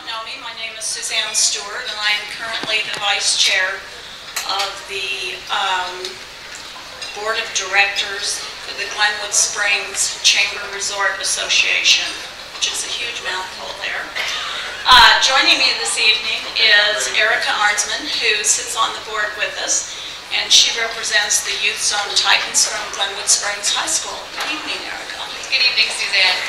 don't know me, my name is Suzanne Stewart, and I am currently the Vice Chair of the Board of Directors for the Glenwood Springs Chamber Resort Association, which is a huge mouthful there. Joining me this evening is Erica Arnsman, who sits on the board with us, and she represents the Youth Zone Titans from Glenwood Springs High School. Good evening, Erica. Good evening, Suzanne.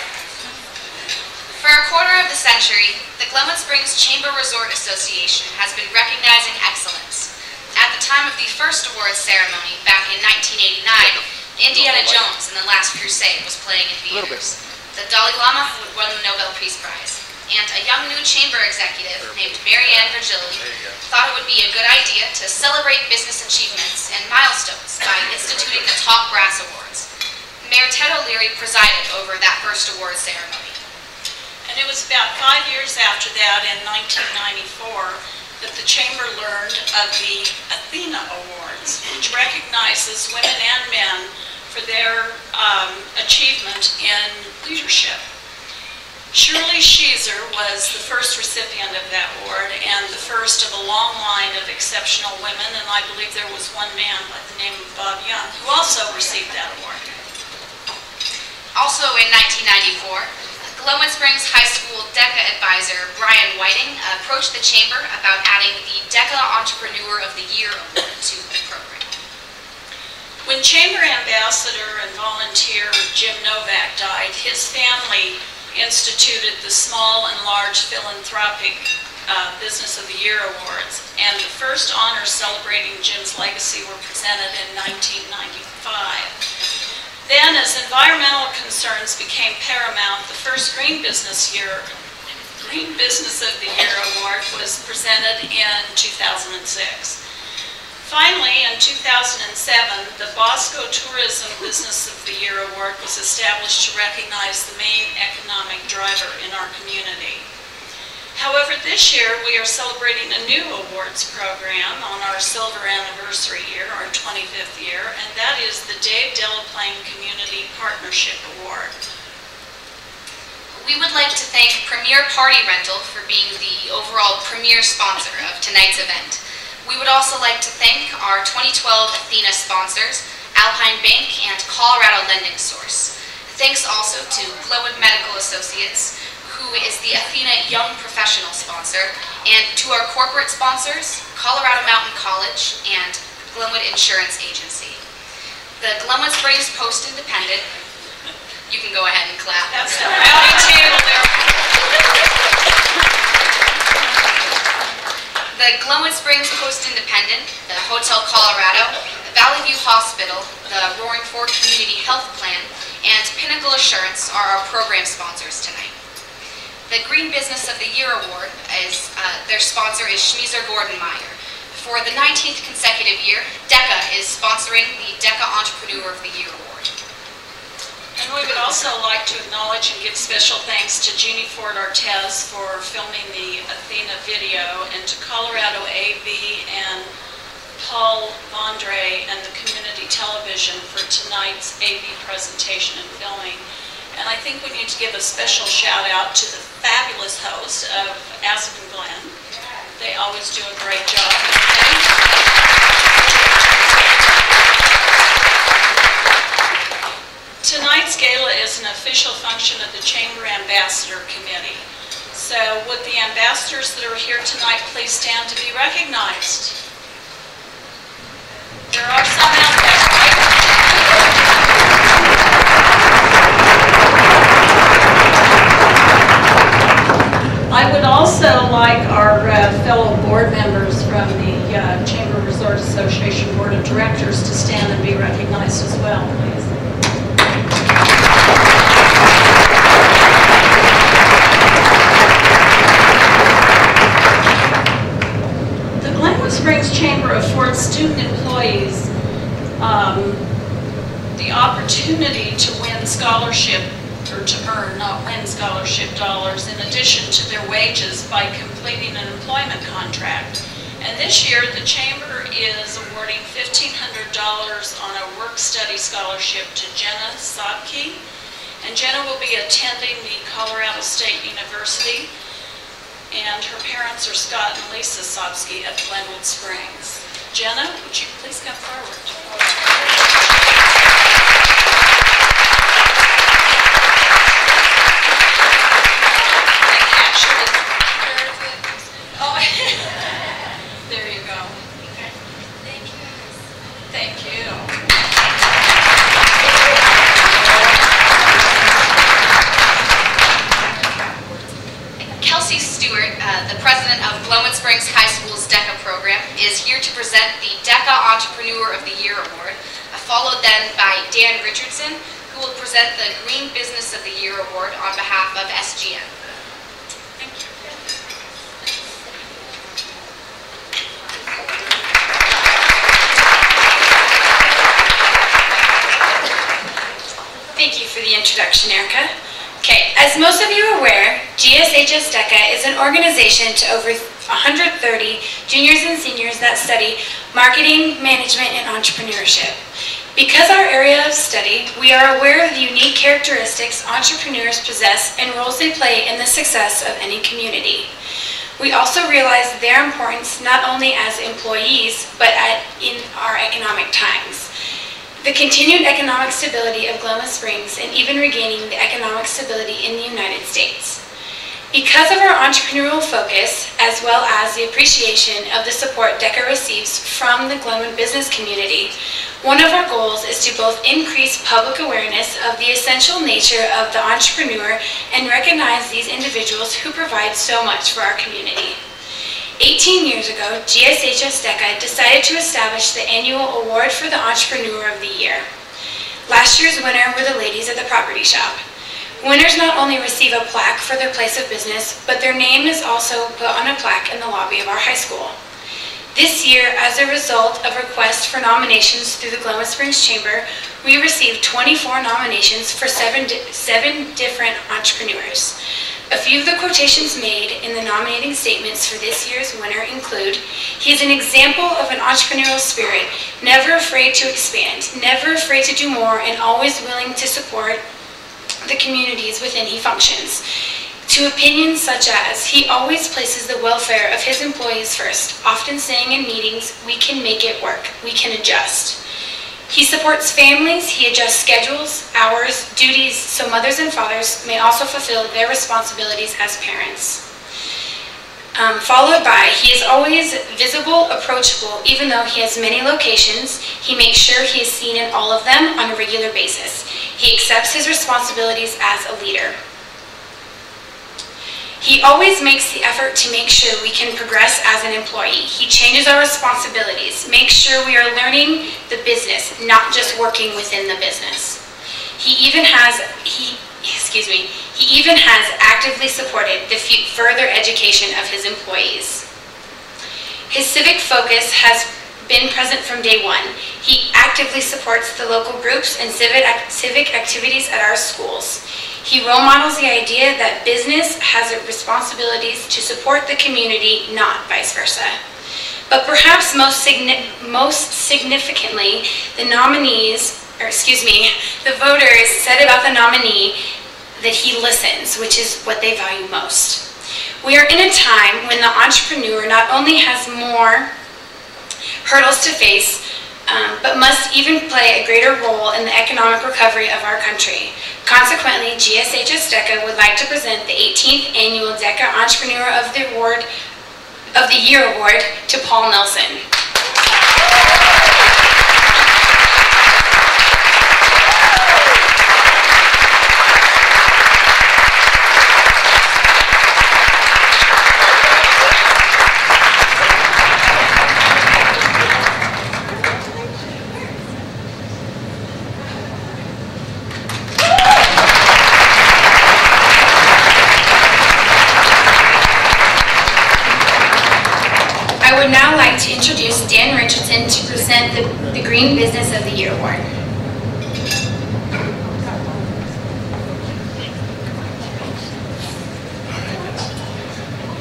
For a quarter of the century, the Glenwood Springs Chamber Resort Association has been recognizing excellence. At the time of the first awards ceremony back in 1989, Indiana Jones and the Last Crusade was playing in theaters. The Dalai Lama would win the Nobel Peace Prize, and a young new chamber executive named Marianne Virgili thought it would be a good idea to celebrate business achievements and milestones by instituting the Top Brass Awards. Mayor Ted O'Leary presided over that first awards ceremony. And it was about 5 years after that, in 1994, that the Chamber learned of the Athena Awards, which recognizes women and men for their achievement in leadership. Shirley Sheezer was the first recipient of that award and the first of a long line of exceptional women, and I believe there was one man by the name of Bob Young who also received that award. Also in 1994, Glenwood Springs High School DECA advisor Brian Whiting approached the Chamber about adding the DECA Entrepreneur of the Year Award to the program. When Chamber Ambassador and volunteer Jim Novak died, his family instituted the Small and Large Philanthropic Business of the Year Awards, and the first honors celebrating Jim's legacy were presented in 1995. Then, as environmental concerns became paramount, the first Green Business of the Year Award was presented in 2006. Finally, in 2007, the Bosco Tourism Business of the Year Award was established to recognize the main economic driver in our community. However, this year we are celebrating a new awards program on our silver anniversary year, our 25th year, and that is the Dave Delaplane Community Partnership Award. We would like to thank Premier Party Rental for being the overall premier sponsor of tonight's event. We would also like to thank our 2012 Athena sponsors, Alpine Bank and Colorado Lending Source. Thanks also to Glenwood Medical Associates, who is the Athena Young Professional sponsor, and to our corporate sponsors, Colorado Mountain College and Glenwood Insurance Agency. The Glenwood Springs Post-Independent, you can go ahead and clap. That's the rowdy table there. The Glenwood Springs Post-Independent, the Hotel Colorado, the Valley View Hospital, the Roaring Fork Community Health Plan, and Pinnacle Assurance are our program sponsors tonight. The Green Business of the Year Award, their sponsor is Schmieser Gordon Meyer. For the 19th consecutive year, DECA is sponsoring the DECA Entrepreneur of the Year Award. And we would also like to acknowledge and give special thanks to Jeannie Ford Artez for filming the Athena video, and to Colorado AV and Paul Vondre and the Community Television for tonight's AV presentation and filming. And I think we need to give a special shout out to the fabulous host of Acid and Glenn. They always do a great job. Tonight's gala is an official function of the Chamber Ambassador Committee. So would the ambassadors that are here tonight please stand to be recognized? There are some out there, right? I would also like our fellow board members from the Chamber Resort Association Board of Directors to stand and be recognized as well, please. The Glenwood Springs Chamber affords student employees the opportunity to win scholarship, or to earn, not win, scholarship dollars in addition to their wages by completing an employment contract. And this year the Chamber is awarding $1,500 on a work-study scholarship to Jenna Sobke. And Jenna will be attending the Colorado State University and her parents are Scott and Lisa Sobsky of Glenwood Springs. Jenna, would you please come forward? Oh, there you go. Thank you. Thank you. Kelsey Stewart, the president of Glenwood Springs High School's DECA program, is here to present the DECA Entrepreneur of the Year Award, followed then by Dan Richardson, who will present the Green Business of the Year Award on behalf of SGM. Thank you. Thank you for the introduction, Erica. Okay, as most of you are aware, GSHS DECA is an organization to over 130 juniors and seniors that study marketing, management, and entrepreneurship. Because our area of study, we are aware of the unique characteristics entrepreneurs possess and roles they play in the success of any community. We also realize their importance not only as employees, but in our economic times. The continued economic stability of Glenwood Springs and even regaining the economic stability in the United States. Because of our entrepreneurial focus, as well as the appreciation of the support DECA receives from the Glenwood business community, one of our goals is to both increase public awareness of the essential nature of the entrepreneur and recognize these individuals who provide so much for our community. 18 years ago, GSHS DECA decided to establish the annual Award for the Entrepreneur of the Year. Last year's winner were the ladies at the property shop. Winners not only receive a plaque for their place of business, but their name is also put on a plaque in the lobby of our high school. This year, as a result of requests for nominations through the Glenwood Springs Chamber, we received 24 nominations for seven different entrepreneurs. A few of the quotations made in the nominating statements for this year's winner include, he is an example of an entrepreneurial spirit, never afraid to expand, never afraid to do more, and always willing to support the communities within he functions. To opinions such as, he always places the welfare of his employees first, often saying in meetings, we can make it work, we can adjust. He supports families, he adjusts schedules, hours, duties, so mothers and fathers may also fulfill their responsibilities as parents. Followed by, he is always visible, approachable, even though he has many locations, he makes sure he is seen in all of them on a regular basis. He accepts his responsibilities as a leader. He always makes the effort to make sure we can progress as an employee. He changes our responsibilities, makes sure we are learning the business, not just working within the business. He even has actively supported the further education of his employees. His civic focus has been present from day one. He actively supports the local groups and civic activities at our schools. He role models the idea that business has responsibilities to support the community, not vice versa. But perhaps most significantly, the voters said about the nominee that he listens, which is what they value most. We are in a time when the entrepreneur not only has more hurdles to face, but must even play a greater role in the economic recovery of our country. Consequently, GSHS DECA would like to present the 18th Annual DECA Entrepreneur of the Year Award to Paul Nelson. I would now like to introduce Dan Richardson to present the Green Business of the Year Award.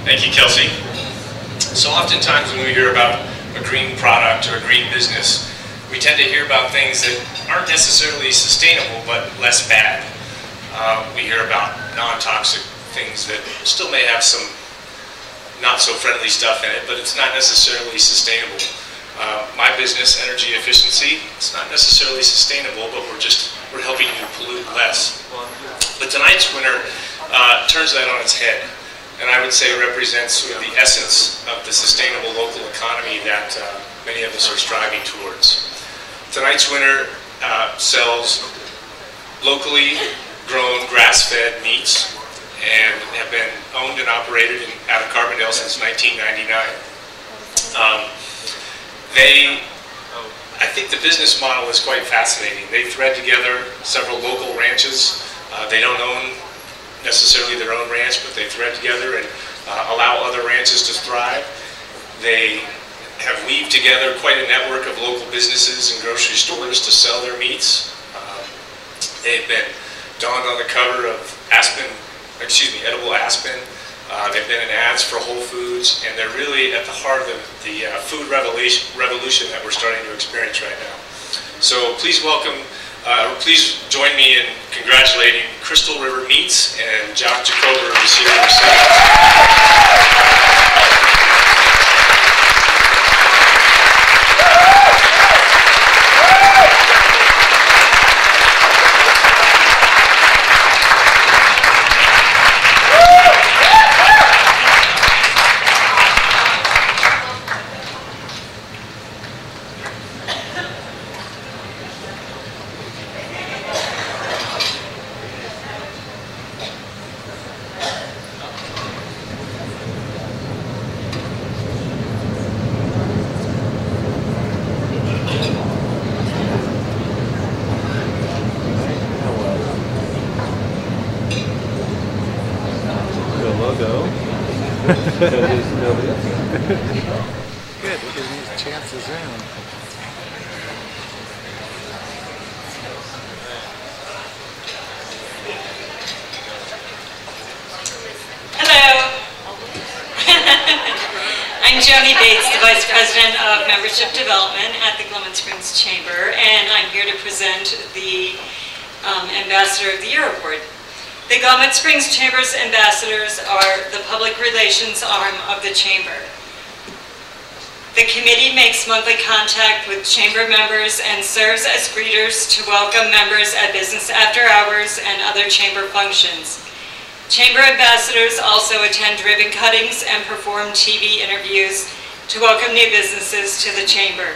Thank you, Kelsey. So oftentimes when we hear about a green product or a green business, we tend to hear about things that aren't necessarily sustainable but less bad. We hear about non-toxic things that still may have some not so friendly stuff in it, but it's not necessarily sustainable. My business, energy efficiency, it's not necessarily sustainable, but we're helping you pollute less. But tonight's winner turns that on its head, and I would say represents sort of the essence of the sustainable local economy that many of us are striving towards. Tonight's winner sells locally grown grass-fed meats and have been owned and operated out of Carbondale since 1999. I think the business model is quite fascinating. They thread together several local ranches. They don't own necessarily their own ranch, but they thread together and allow other ranches to thrive. They have weaved together quite a network of local businesses and grocery stores to sell their meats. They've been donned on the cover of Edible Aspen. They've been in ads for Whole Foods, and they're really at the heart of the food revolution that we're starting to experience right now. So please please join me in congratulating Crystal River Meats and Jock Jacober, who's here to Good, we'll give these chances in. Hello. I'm Joni Bates, the Vice President of Membership Development at the Glenwood Springs Chamber, and I'm here to present the Ambassador of the Year Award. The Glenwood Springs Chamber's ambassadors are the public relations arm of the Chamber. The committee makes monthly contact with Chamber members and serves as greeters to welcome members at business after hours and other Chamber functions. Chamber ambassadors also attend ribbon cuttings and perform TV interviews to welcome new businesses to the Chamber.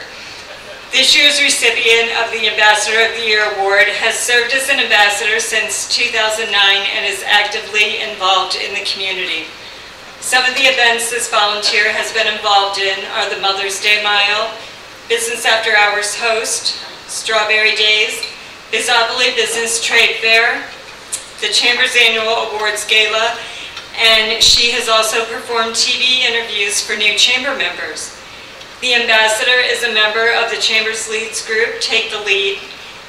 This year's recipient of the Ambassador of the Year Award has served as an ambassador since 2009 and is actively involved in the community. Some of the events this volunteer has been involved in are the Mother's Day Mile, Business After Hours Host, Strawberry Days, Bizopoly Business Trade Fair, the Chamber's Annual Awards Gala, and she has also performed TV interviews for new Chamber members. The ambassador is a member of the Chamber's Leads Group, Take the Lead,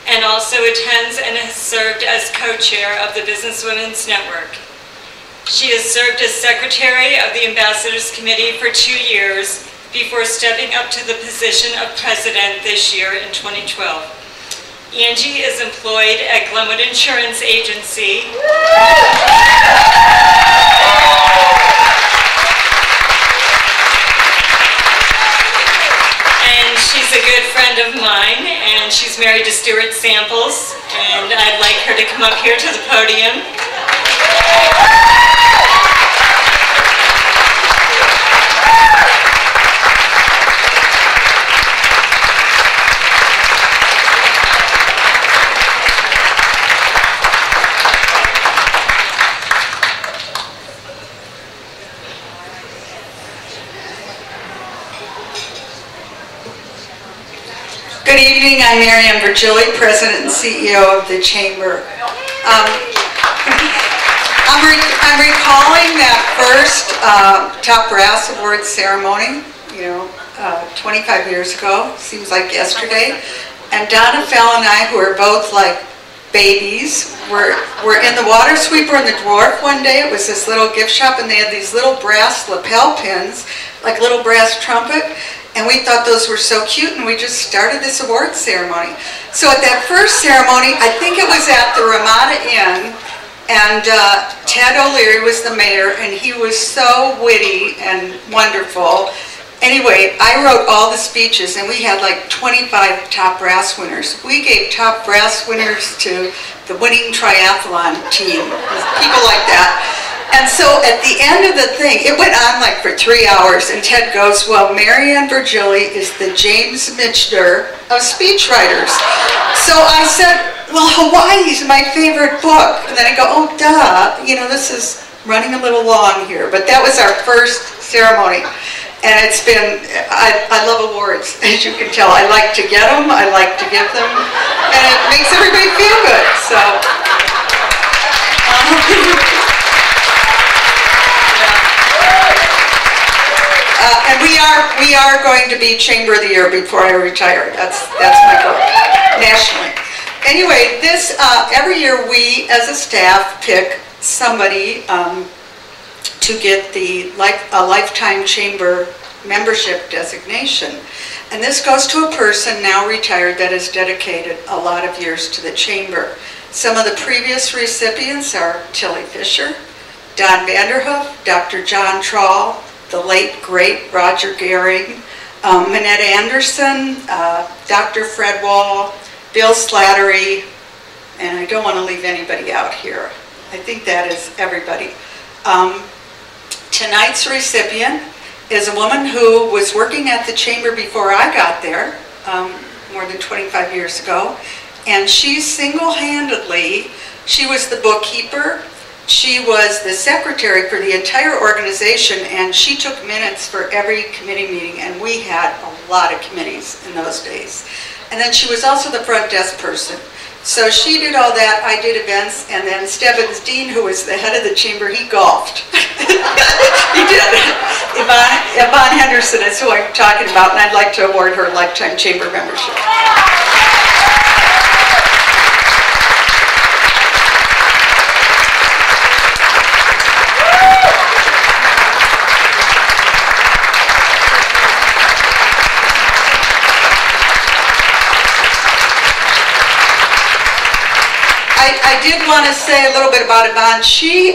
and also attends and has served as co-chair of the Businesswomen's Network. She has served as secretary of the Ambassadors Committee for 2 years before stepping up to the position of president this year in 2012. Angie is employed at Glenwood Insurance Agency. She's a good friend of mine, and she's married to Stuart Samples, and I'd like her to come up here to the podium. Good evening, I'm Marianne Virgili, President and CEO of the Chamber. I'm recalling that first Top Brass Awards ceremony, 25 years ago, seems like yesterday. And Donna Fell and I, who are both like babies, were in the water sweeper in the Dwarf one day. It was this little gift shop, and they had these little brass lapel pins, like little brass trumpet. And we thought those were so cute, and we just started this award ceremony. So at that first ceremony, I think it was at the Ramada Inn, And Ted O'Leary was the mayor, and he was so witty and wonderful. Anyway, I wrote all the speeches, and we had like 25 top brass winners. We gave top brass winners to the winning triathlon team, people like that. And so at the end of the thing, it went on like for 3 hours, and Ted goes, well, Marianne Virgili is the James Michener of speechwriters. So I said, well, Hawaii's my favorite book. And then I go, oh, duh, you know, this is running a little long here. But that was our first ceremony. And it's been, I love awards, as you can tell. I like to get them, I like to give them, and it makes everybody feel good, so. And we are going to be Chamber of the Year before I retire. That's my goal, nationally. Anyway, this, every year we, as a staff, pick somebody to get a lifetime chamber membership designation. And this goes to a person now retired that has dedicated a lot of years to the chamber. Some of the previous recipients are Tilly Fisher, Don Vanderhoof, Dr. John Trawl, the late great Roger Gehring, Minette Anderson, Dr. Fred Wall, Bill Slattery, and I don't want to leave anybody out here. I think that is everybody. Tonight's recipient is a woman who was working at the chamber before I got there, more than 25 years ago, and she single-handedly, she was the bookkeeper, she was the secretary for the entire organization, and she took minutes for every committee meeting, and we had a lot of committees in those days. And then she was also the front desk person. So she did all that, I did events, and then Stebbins Dean, who was the head of the chamber, he golfed. He did. Yvonne Henderson is who I'm talking about, and I'd like to award her lifetime chamber membership. I did want to say a little bit about Yvonne. She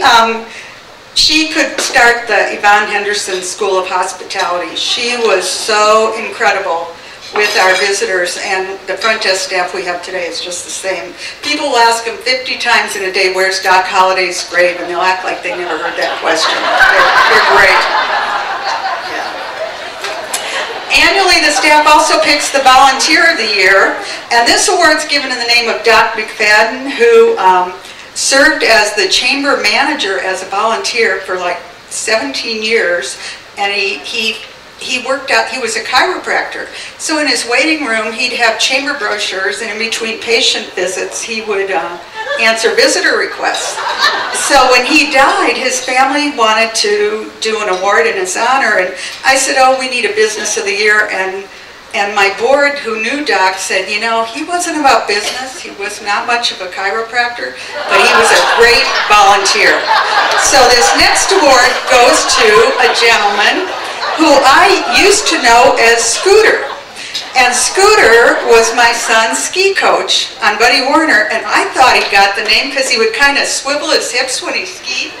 could start the Yvonne Henderson School of Hospitality. She was so incredible with our visitors, and the front desk staff we have today is just the same. People will ask them 50 times in a day, where's Doc Holliday's grave? And they'll act like they never heard that question. They're great. Annually, the staff also picks the Volunteer of the Year, and this award's given in the name of Doc McFadden, who served as the chamber manager as a volunteer for like 17 years, and he worked out, he was a chiropractor. So in his waiting room, he'd have chamber brochures, and in between patient visits, he would answer visitor requests. So when he died, his family wanted to do an award in his honor, and I said, oh, we need a Business of the Year, and my board, who knew Doc, said, you know, he wasn't about business, he was not much of a chiropractor, but he was a great volunteer. So this next award goes to a gentleman who I used to know as Scooter. And Scooter was my son's ski coach on Buddy Warner, and I thought he got the name because he would kind of swivel his hips when he skied.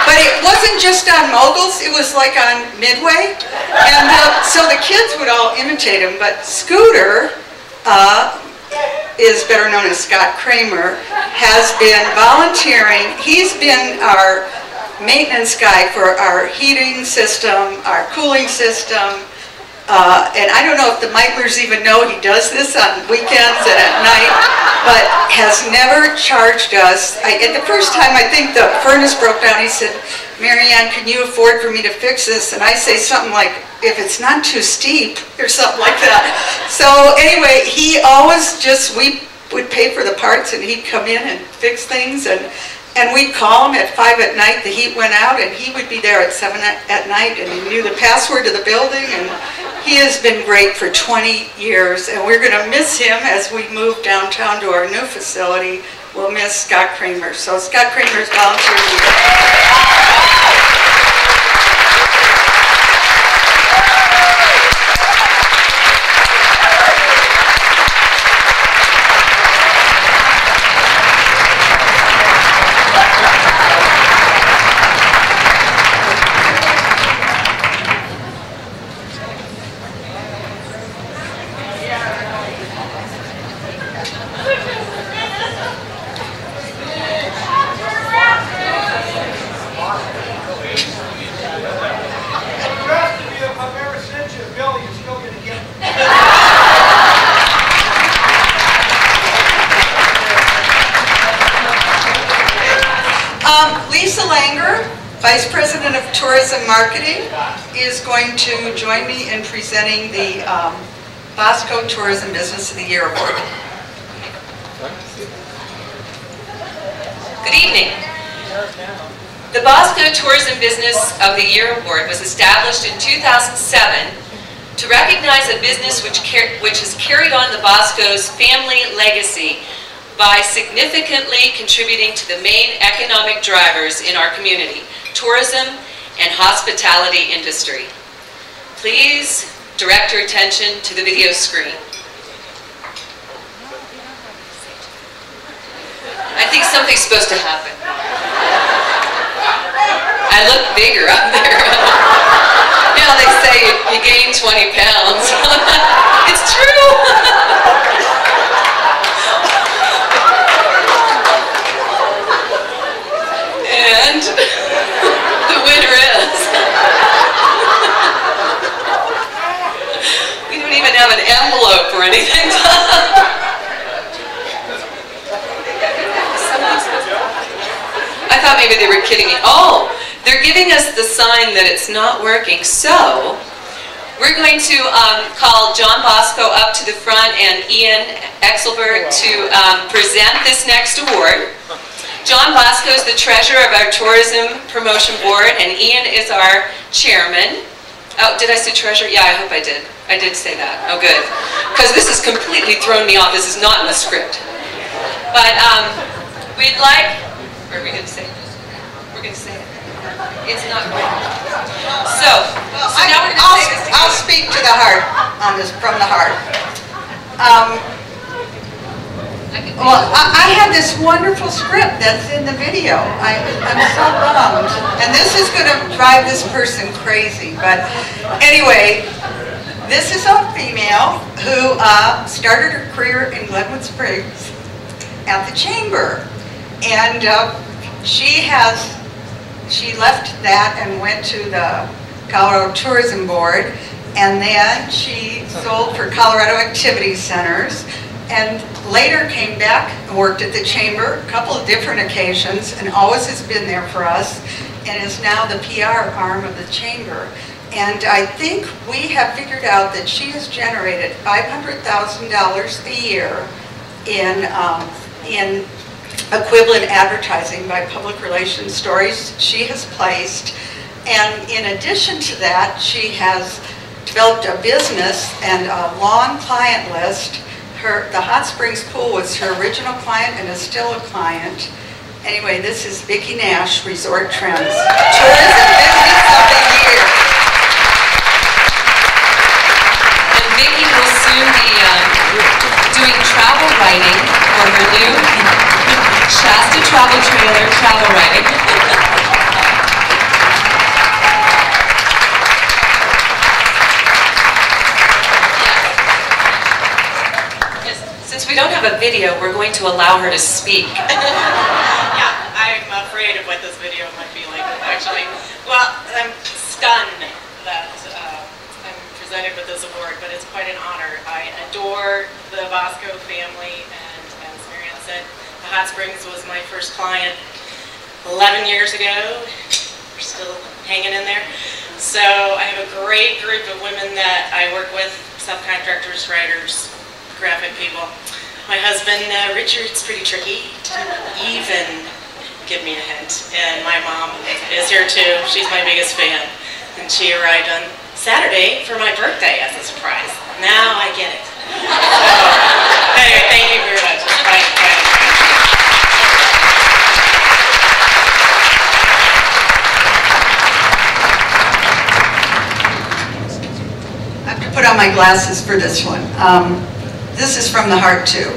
But it wasn't just on moguls, it was like on Midway. And so the kids would all imitate him, but Scooter is better known as Scott Kramer, has been volunteering. He's been our maintenance guy for our heating system, our cooling system, and I don't know if the Meitlers even know he does this on weekends and at night, but has never charged us. At the first time, I think the furnace broke down, he said, Marianne, can you afford for me to fix this? And I say something like, if it's not too steep, or something like that. So anyway, he always just, we would pay for the parts and he'd come in and fix things, and we'd call him at 5 at night, the heat went out, and he would be there at 7 at night, and he knew the password to the building, and he has been great for 20 years, and we're going to miss him as we move downtown to our new facility. We'll miss Scott Kramer. So Scott Kramer's volunteer of the year. Langer, Vice President of Tourism Marketing, is going to join me in presenting the Bosco Tourism Business of the Year Award. Good evening. The Bosco Tourism Business of the Year Award was established in 2007 to recognize a business which has carried on the Bosco's family legacy by significantly contributing to the main economic drivers in our community, tourism and hospitality industry. Please direct your attention to the video screen. I think something's supposed to happen. I look bigger up there. Now they say you gain 20 pounds. It's true. And the winner is. We don't even have an envelope or anything. I thought maybe they were kidding me. Oh, they're giving us the sign that it's not working. So we're going to call John Bosco up to the front and Ian Exelberg to present this next award. John Bosco is the treasurer of our Tourism Promotion Board, and Ian is our chairman. Oh, did I say treasurer? Yeah, I hope I did. I did say that. Oh, good. Because this has completely thrown me off. This is not in the script. But we'd like... Or are we going to say it? We're going to say it. It's not right. So now we're going to say this together. I'll speak to the heart on this, from the heart. Well, I had this wonderful script that's in the video. I'm so bummed. And this is going to drive this person crazy. But anyway, this is a female who started her career in Glenwood Springs at the Chamber. And she left that and went to the Colorado Tourism Board, and then she sold for Colorado Activity Centers, and later came back and worked at the Chamber a couple of different occasions, and always has been there for us, and is now the PR arm of the Chamber. And I think we have figured out that she has generated $500,000 a year in equivalent advertising by public relations stories she has placed. And in addition to that, she has developed a business and a long client list. The Hot Springs Pool was her original client and is still a client. Anyway, this is Vicki Nash, Resort Trends. Tourism Business of the Year. And Vicki will soon be doing travel writing for her new Shasta Travel Trailer travel writing. Since we don't have a video, we're going to allow her to speak. Yeah, I'm afraid of what this video might be like, actually. Well, I'm stunned that I'm presented with this award, but it's quite an honor. I adore the Bosco family, and as Marianne said, the Hot Springs was my first client 11 years ago. We're still hanging in there. So I have a great group of women that I work with, subcontractors, writers, graphic people. My husband, Richard's pretty tricky to even give me a hint. And my mom is here too. She's my biggest fan. And she arrived on Saturday for my birthday as a surprise. Now I get it. So, anyway, thank you very much. Bye. I have to put on my glasses for this one. This is from the heart too.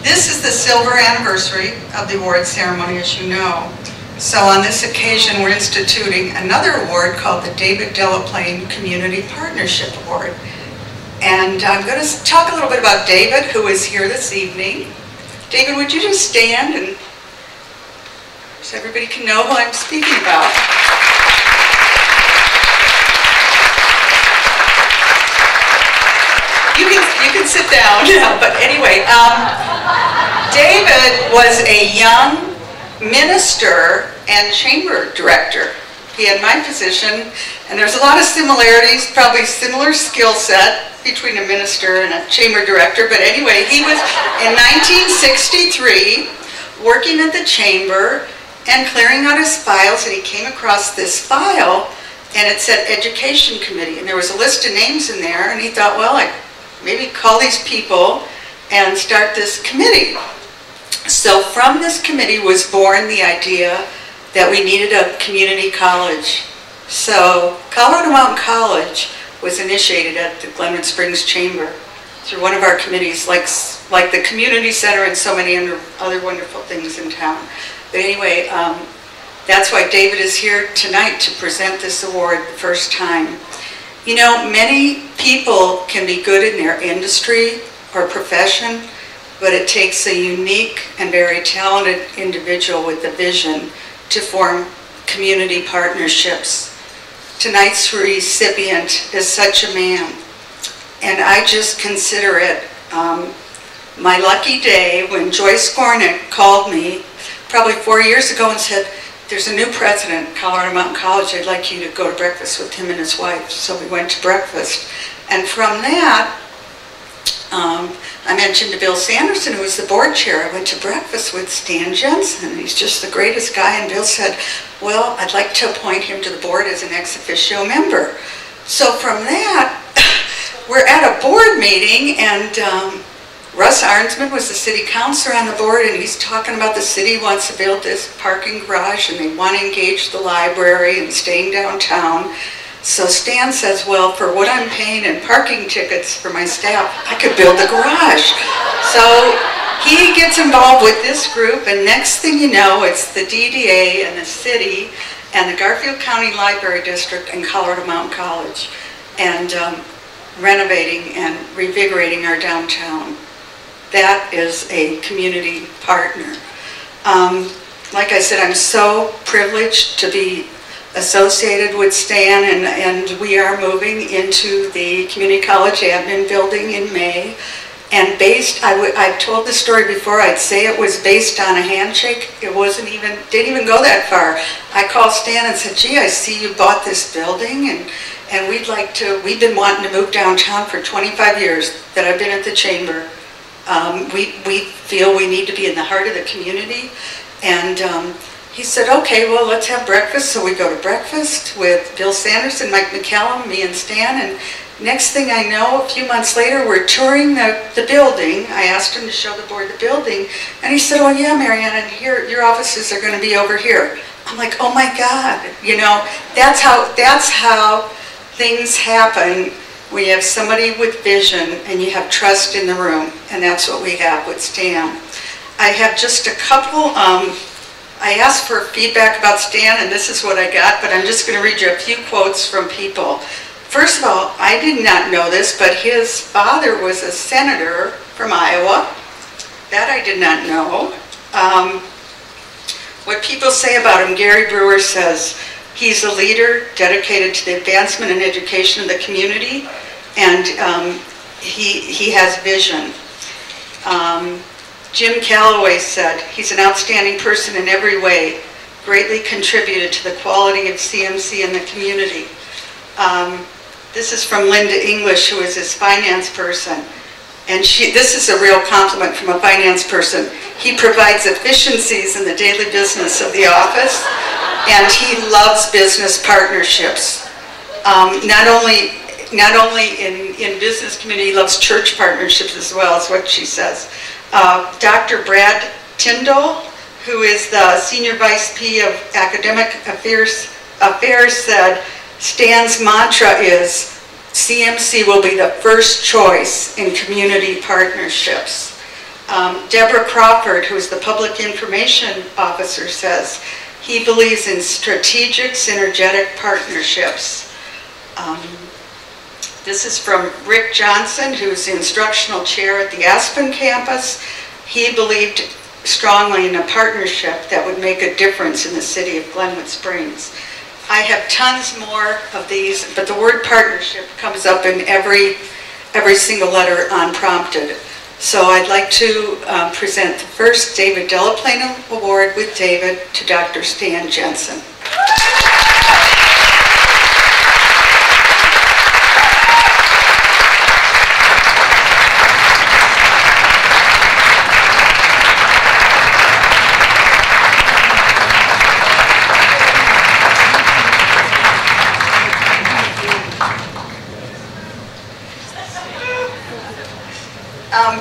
This is the silver anniversary of the award ceremony, as you know. So on this occasion, we're instituting another award called the David Delaplane Community Partnership Award. And I'm going to talk a little bit about David, who is here this evening. David, would you just stand and so everybody can know who I'm speaking about? You can sit down now, but anyway, David was a young minister and chamber director. He had my position, and there's a lot of similarities, probably similar skill set between a minister and a chamber director, but anyway, he was in 1963 working at the chamber and clearing out his files, and he came across this file, and it said Education Committee, and there was a list of names in there, and he thought, well, I'd maybe call these people and start this committee. So from this committee was born the idea that we needed a community college. So Colorado Mountain College was initiated at the Glenwood Springs Chamber through one of our committees, like the community center and so many other wonderful things in town. But anyway, that's why David is here tonight to present this award the first time. You know, many people can be good in their industry or profession, but it takes a unique and very talented individual with a vision to form community partnerships. Tonight's recipient is such a man, and I just consider it my lucky day when Joyce Gornick called me probably 4 years ago and said, there's a new president at Colorado Mountain College, I'd like you to go to breakfast with him and his wife. So we went to breakfast, and from that, I mentioned to Bill Sanderson, who was the board chair, I went to breakfast with Stan Jensen, and he's just the greatest guy, and Bill said, well, I'd like to appoint him to the board as an ex officio member. So from that, we're at a board meeting, and Russ Arnsman was the city councilor on the board, and he's talking about the city wants to build this parking garage, and they want to engage the library and staying downtown. So Stan says, well, for what I'm paying in parking tickets for my staff, I could build a garage. So he gets involved with this group, and next thing you know, it's the DDA and the city and the Garfield County Library District and Colorado Mountain College, and renovating and revigorating our downtown. That is a community partner. Like I said, I'm so privileged to be associated with Stan, and we are moving into the community college admin building in May. And I've told this story before, I'd say it was based on a handshake. It didn't even go that far. I called Stan and said, gee, I see you bought this building, and we've been wanting to move downtown for 25 years that I've been at the chamber. We feel we need to be in the heart of the community. And he said, okay, well, let's have breakfast. So we go to breakfast with Bill Sanderson, Mike McCallum, me and Stan, and next thing I know, a few months later, we're touring the building. I asked him to show the board the building, and he said, oh yeah, Marianne, and here, your offices are going to be over here. I'm like, oh my God, you know, that's how things happen. We have somebody with vision, and you have trust in the room, and that's what we have with Stan. I have just a couple, I asked for feedback about Stan, and this is what I got, but I'm just going to read you a few quotes from people. First of all, I did not know this, but his father was a senator from Iowa. That I did not know. What people say about him, Gary Brewer says, he's a leader dedicated to the advancement and education of the community, and he has vision. Jim Calloway said, he's an outstanding person in every way, greatly contributed to the quality of CMC in the community. This is from Linda English, who is his finance person. And this is a real compliment from a finance person. He provides efficiencies in the daily business of the office, and he loves business partnerships. Not only in business community, he loves church partnerships as well, is what she says. Dr. Brad Tyndall, who is the Senior Vice P of Academic Affairs, said, Stan's mantra is, CMC will be the first choice in community partnerships. Deborah Crawford, who is the Public Information Officer, says, he believes in strategic, synergetic partnerships. This is from Rick Johnson, who's the instructional chair at the Aspen campus. He believed strongly in a partnership that would make a difference in the city of Glenwood Springs. I have tons more of these, but the word partnership comes up in every single letter unprompted. So I'd like to present the first David Delaplane Award with David to Dr. Stan Jensen.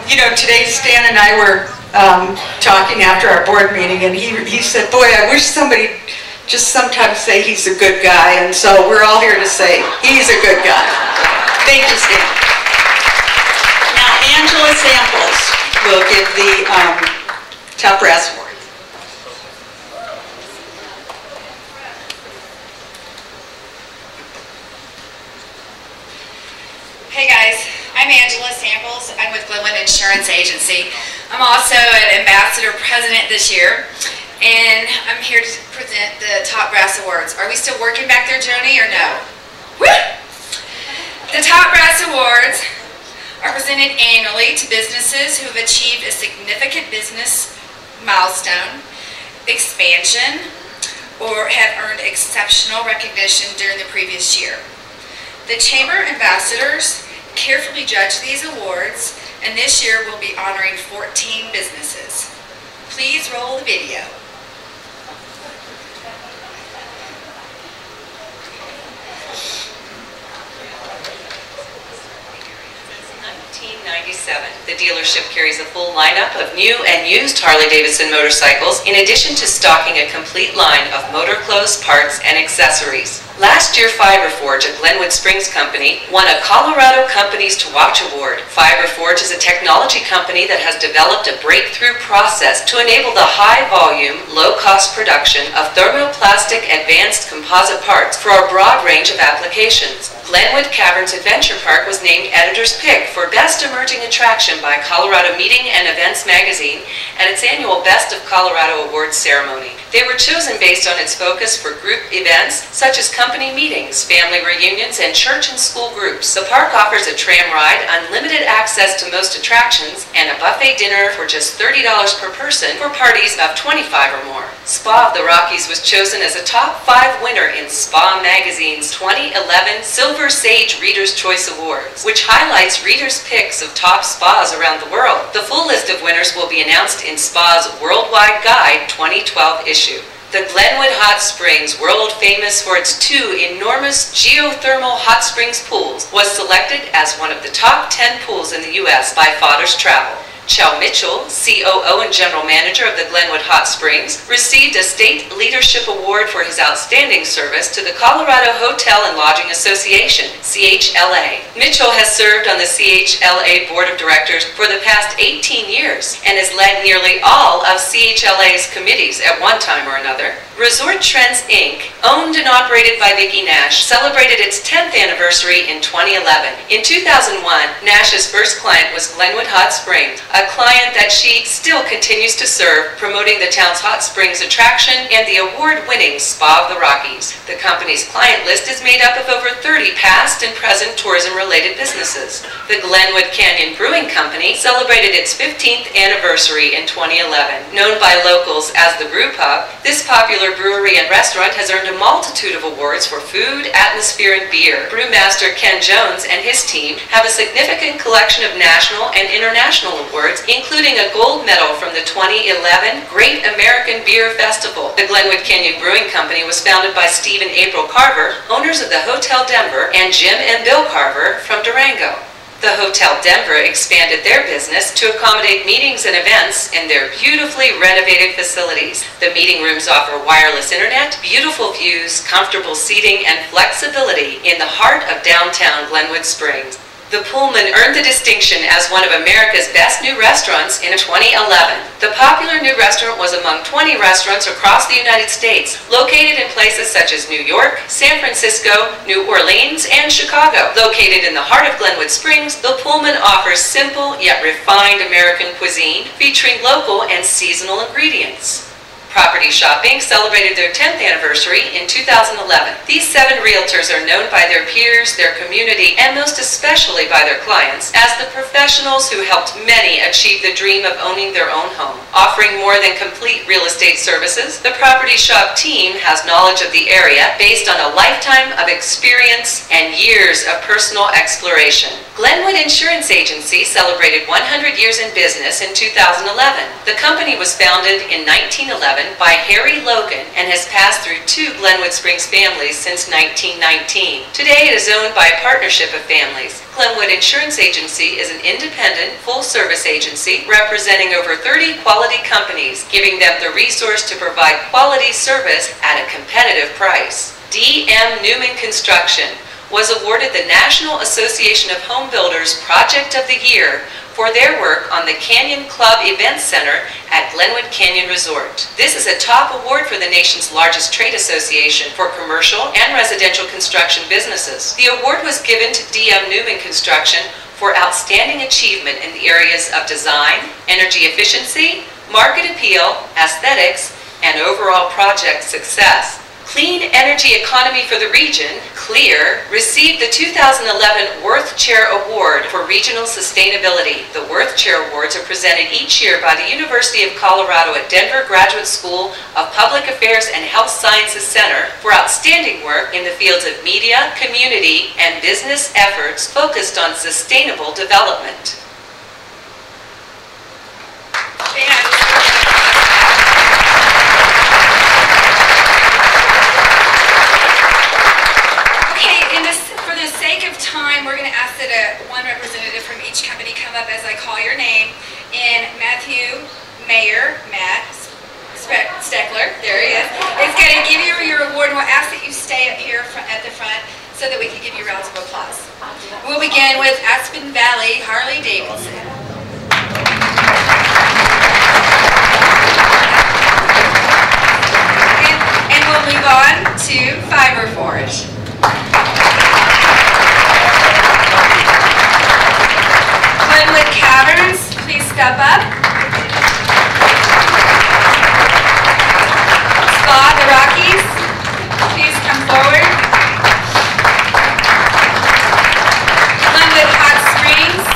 You know, today Stan and I were talking after our board meeting, and he said, boy, I wish somebody just sometimes say he's a good guy, and so we're all here to say he's a good guy. Thank you, Stan. Now, Angela Samples will give the Top Brass Award. Hey guys, I'm Angela Samples. I'm with Glenwood Insurance Agency. I'm also an ambassador president this year, and I'm here to present the Top Brass Awards. Are we still working back there, Joni, or no? Woo! The Top Brass Awards are presented annually to businesses who have achieved a significant business milestone, expansion, or have earned exceptional recognition during the previous year. The Chamber ambassadors carefully judge these awards, and this year we'll be honoring 14 businesses. Please roll the video. In 1997, the dealership carries a full lineup of new and used Harley-Davidson motorcycles, in addition to stocking a complete line of motor clothes, parts, and accessories. Last year, FiberForge, a Glenwood Springs company, won a Colorado Companies to Watch Award. FiberForge is a technology company that has developed a breakthrough process to enable the high-volume, low-cost production of thermoplastic advanced composite parts for a broad range of applications. Glenwood Caverns Adventure Park was named Editor's Pick for Best Emerging Attraction by Colorado Meeting and Events magazine at its annual Best of Colorado Awards ceremony. They were chosen based on its focus for group events such as company meetings, family reunions, and church and school groups. The park offers a tram ride, unlimited access to most attractions, and a buffet dinner for just $30 per person for parties of 25 or more. Spa of the Rockies was chosen as a top 5 winner in Spa Magazine's 2011 Silver Sage Reader's Choice Awards, which highlights readers' picks of top spas around the world. The full list of winners will be announced in Spa's Worldwide Guide 2012 issue. The Glenwood Hot Springs, world famous for its 2 enormous geothermal hot springs pools, was selected as one of the top 10 pools in the U.S. by Father's Travel. Chell Mitchell, COO and General Manager of the Glenwood Hot Springs, received a State Leadership Award for his outstanding service to the Colorado Hotel and Lodging Association, CHLA. Mitchell has served on the CHLA Board of Directors for the past 18 years and has led nearly all of CHLA's committees at one time or another. Resort Trends, Inc., owned and operated by Vicki Nash, celebrated its 10th anniversary in 2011. In 2001, Nash's first client was Glenwood Hot Springs, a client that she still continues to serve, promoting the town's hot springs attraction and the award-winning Spa of the Rockies. The company's client list is made up of over 30 past and present tourism-related businesses. The Glenwood Canyon Brewing Company celebrated its 15th anniversary in 2011. Known by locals as the Brew Pub, this popular brewery and restaurant has earned a multitude of awards for food, atmosphere, and beer. Brewmaster Ken Jones and his team have a significant collection of national and international awards, including a gold medal from the 2011 Great American Beer Festival. The Glenwood Canyon Brewing Company was founded by Steve and April Carver, owners of the Hotel Denver, and Jim and Bill Carver from Durango. The Hotel Denver expanded their business to accommodate meetings and events in their beautifully renovated facilities. The meeting rooms offer wireless internet, beautiful views, comfortable seating, and flexibility in the heart of downtown Glenwood Springs. The Pullman earned the distinction as one of America's best new restaurants in 2011. The popular new restaurant was among 20 restaurants across the United States, located in places such as New York, San Francisco, New Orleans, and Chicago. Located in the heart of Glenwood Springs, the Pullman offers simple yet refined American cuisine featuring local and seasonal ingredients. Property Shopping celebrated their 10th anniversary in 2011. These 7 realtors are known by their peers, their community, and most especially by their clients as the professionals who helped many achieve the dream of owning their own home. Offering more than complete real estate services, the Property Shop team has knowledge of the area based on a lifetime of experience and years of personal exploration. Glenwood Insurance Agency celebrated 100 years in business in 2011. The company was founded in 1911 by Harry Logan and has passed through 2 Glenwood Springs families since 1919. Today it is owned by a partnership of families. Glenwood Insurance Agency is an independent, full-service agency representing over 30 quality companies, giving them the resource to provide quality service at a competitive price. D.M. Newman Construction was awarded the National Association of Home Builders Project of the Year for their work on the Canyon Club Event Center at Glenwood Canyon Resort. This is a top award for the nation's largest trade association for commercial and residential construction businesses. The award was given to DM Newman Construction for outstanding achievement in the areas of design, energy efficiency, market appeal, aesthetics, and overall project success. Clean Energy Economy for the region, CLEAR, received the 2011 Worth Chair Award for Regional Sustainability. The Worth Chair Awards are presented each year by the University of Colorado at Denver Graduate School of Public Affairs and Health Sciences Center for outstanding work in the fields of media, community, and business efforts focused on sustainable development. We're going to ask that one representative from each company come up as I call your name. And Matthew Mayer, Matt Steckler, there he is going to give you your award. And we'll ask that you stay up here at the front so that we can give you rounds of applause. We'll begin with Aspen Valley Harley Davidson. And we'll move on to Fiber Forge. Glenwood Caverns, please step up. Spa the Rockies, please come forward. Glenwood Hot Springs.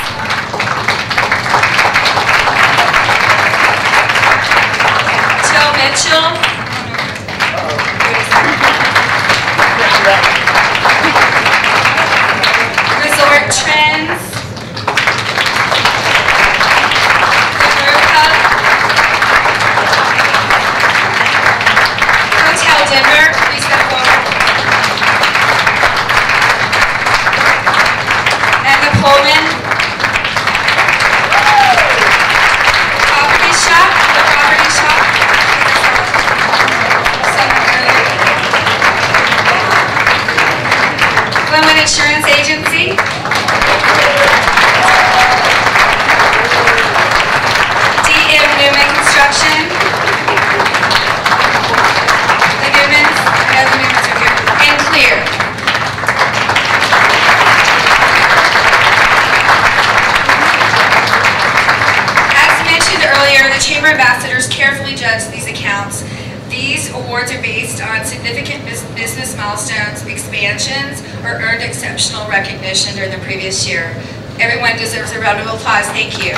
Till Mitchell. Resort Trends. Denver, please step forward. And the Pullman. Property Shop, the Property Shop. Glenwood Insurance Agency. DM Newman Construction. And CLEAR. As mentioned earlier, the Chamber Ambassadors carefully judge these accounts. These awards are based on significant business milestones, expansions, or earned exceptional recognition during the previous year. Everyone deserves a round of applause. Thank you.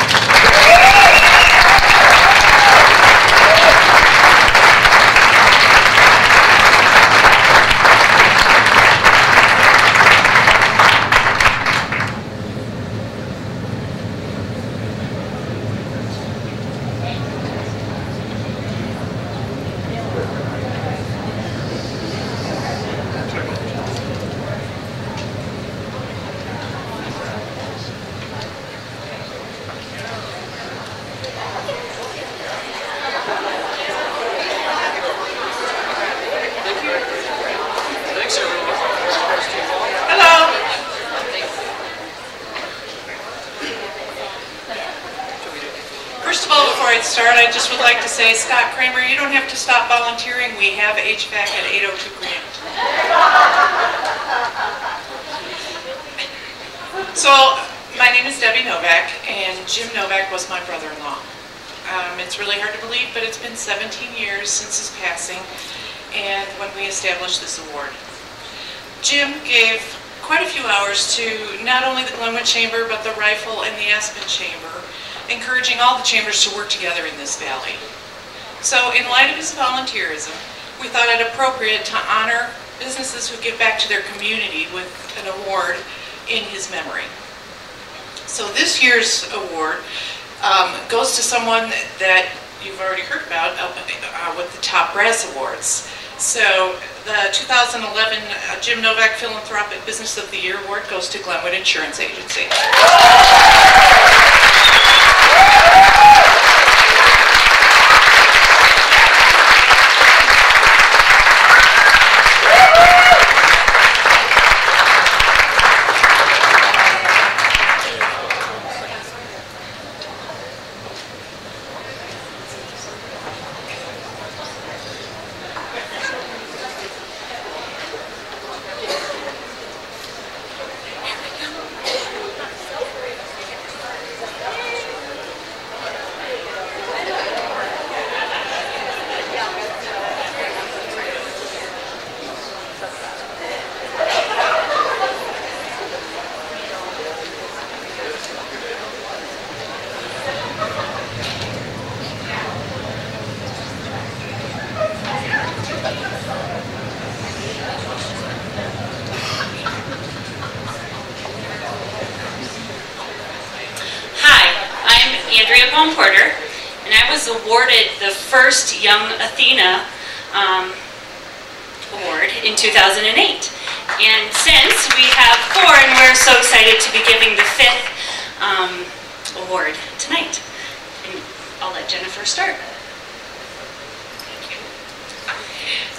I just would like to say, Scott Kramer, you don't have to stop volunteering. We have HVAC at 802 Grant. So, my name is Debbie Novak, and Jim Novak was my brother-in-law. It's really hard to believe, but it's been 17 years since his passing and when we established this award. Jim gave quite a few hours to not only the Glenwood Chamber, but the Rifle and the Aspen Chamber, encouraging all the chambers to work together in this valley. So in light of his volunteerism, we thought it appropriate to honor businesses who give back to their community with an award in his memory. So this year's award goes to someone that you've already heard about with the Top Brass Awards. So the 2011 Jim Novak Philanthropic Business of the Year Award goes to Glenwood Insurance Agency. Porter, and I was awarded the first Young Athena award in 2008. And since we have 4, and we're so excited to be giving the 5th award tonight. And I'll let Jennifer start.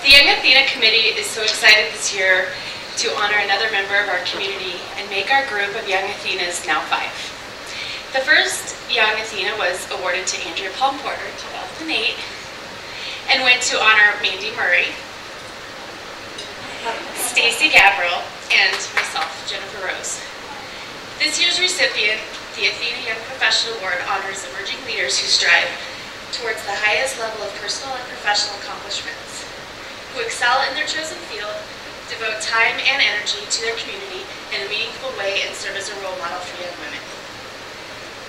The Young Athena Committee is so excited this year to honor another member of our community and make our group of Young Athenas now 5. The first Young Athena was awarded to Andrea Palm Porter in 2008 and went to honor Mandy Murray, Stacy Gabriel, and myself, Jennifer Rose. This year's recipient, the Athena Young Professional Award, honors emerging leaders who strive towards the highest level of personal and professional accomplishments, who excel in their chosen field, devote time and energy to their community in a meaningful way, and serve as a role model for young women.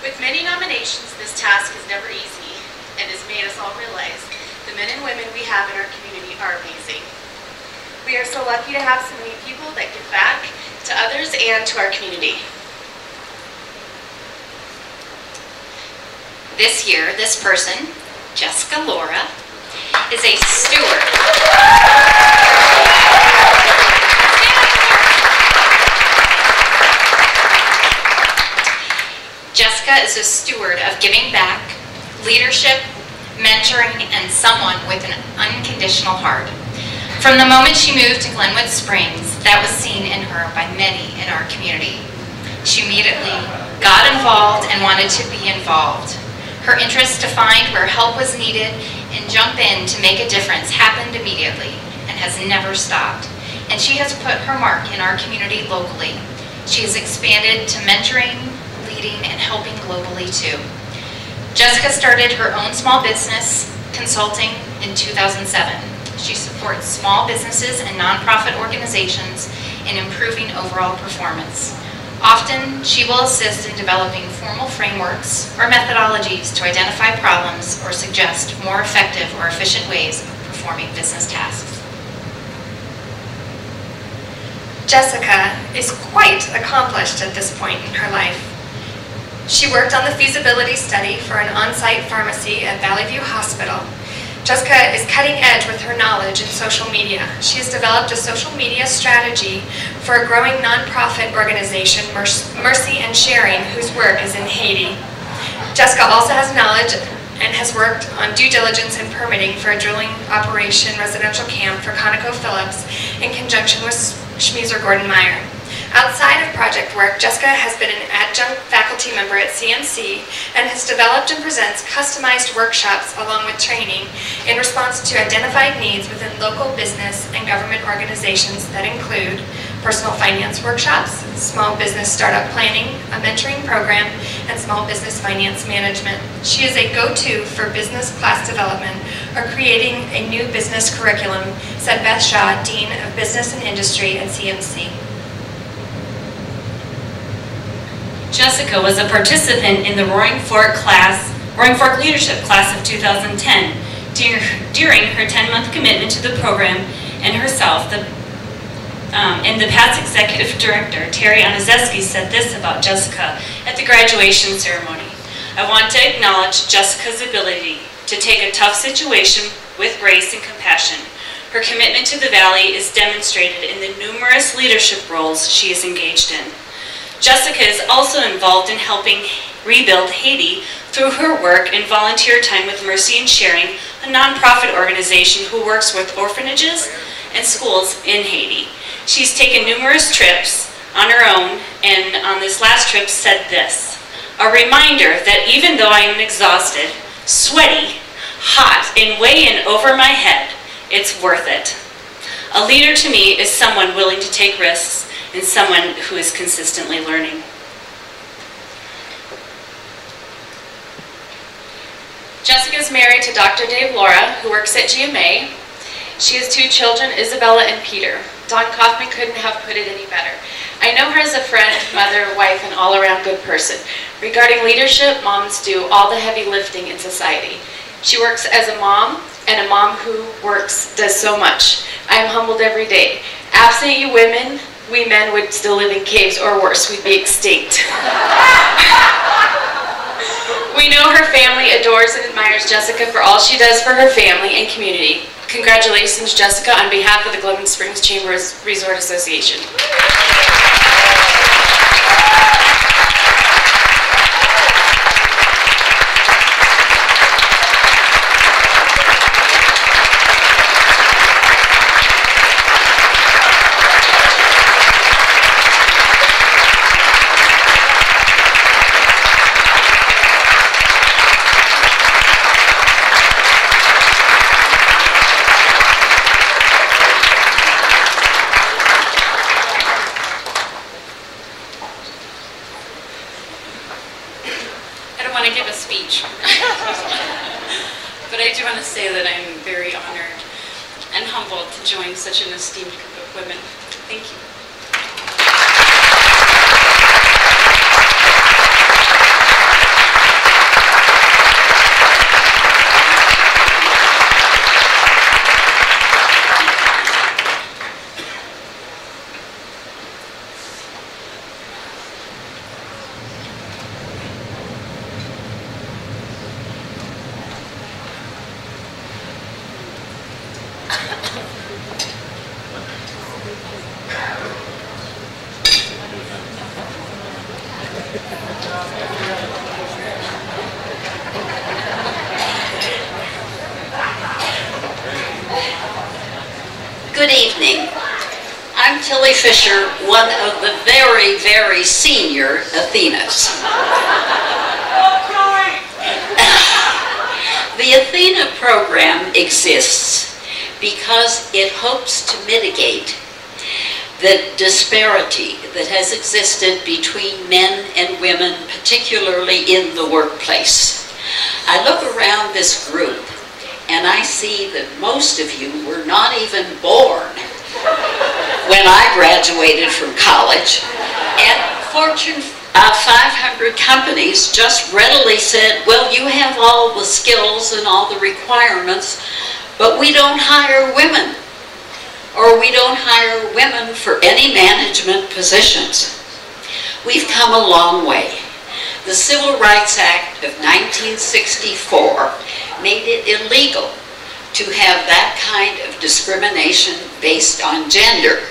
With many nominations, this task is never easy and has made us all realize the men and women we have in our community are amazing. We are so lucky to have so many people that give back to others and to our community. This year, this person, Jessica Laura, is a steward. Jessica is a steward of giving back, leadership, mentoring, and someone with an unconditional heart. From the moment she moved to Glenwood Springs, that was seen in her by many in our community. She immediately got involved and wanted to be involved. Her interest to find where help was needed and jump in to make a difference happened immediately and has never stopped. And she has put her mark in our community locally. She has expanded to mentoring, leading, and helping globally too. Jessica started her own small business consulting in 2007. She supports small businesses and nonprofit organizations in improving overall performance. Often, she will assist in developing formal frameworks or methodologies to identify problems or suggest more effective or efficient ways of performing business tasks. Jessica is quite accomplished at this point in her life. She worked on the feasibility study for an on-site pharmacy at Valley View Hospital. Jessica is cutting edge with her knowledge in social media. She has developed a social media strategy for a growing nonprofit organization, Mercy and Sharing, whose work is in Haiti. Jessica also has knowledge and has worked on due diligence and permitting for a drilling operation residential camp for ConocoPhillips in conjunction with Schmieser Gordon Meyer. Outside of project work, Jessica has been an adjunct faculty member at CMC and has developed and presents customized workshops along with training in response to identified needs within local business and government organizations that include personal finance workshops, small business startup planning, a mentoring program, and small business finance management. She is a go-to for business class development or creating a new business curriculum, said Beth Shaw, Dean of Business and Industry at CMC. Jessica was a participant in the Roaring Fork Leadership Class of 2010. During her 10-month commitment to the program and herself, the past executive director, Terry Onizeski, said this about Jessica at the graduation ceremony. I want to acknowledge Jessica's ability to take a tough situation with grace and compassion. Her commitment to the Valley is demonstrated in the numerous leadership roles she is engaged in. Jessica is also involved in helping rebuild Haiti through her work and volunteer time with Mercy and Sharing, a nonprofit organization who works with orphanages and schools in Haiti. She's taken numerous trips on her own, and on this last trip said this, a reminder that even though I am exhausted, sweaty, hot, and way in over my head, it's worth it. A leader to me is someone willing to take risks and someone who is consistently learning. Jessica is married to Dr. Dave Laura, who works at GMA. She has 2 children, Isabella and Peter. Don Kaufman couldn't have put it any better. I know her as a friend, mother, wife, and all-around good person. Regarding leadership, moms do all the heavy lifting in society. She works as a mom, and a mom who does so much. I am humbled every day. Absent you women, we men would still live in caves, or worse, we'd be extinct. We know her family adores and admires Jessica for all she does for her family and community. Congratulations, Jessica, on behalf of the Glenwood Springs Chamber Resort Association. But I do want to say that I'm very honored and humbled to join such an esteemed group of women. Thank you. Good evening. I'm Tilly Fisher, one of the very, very senior Athenas. The Athena program exists because it hopes to mitigate the disparity that has existed between men and women, particularly in the workplace. I look around this group and I see that most of you were not even born when I graduated from college, and Fortune 500 companies just readily said, well, you have all the skills and all the requirements, but we don't hire women, or we don't hire women for any management positions. We've come a long way. The Civil Rights Act of 1964 made it illegal to have that kind of discrimination based on gender.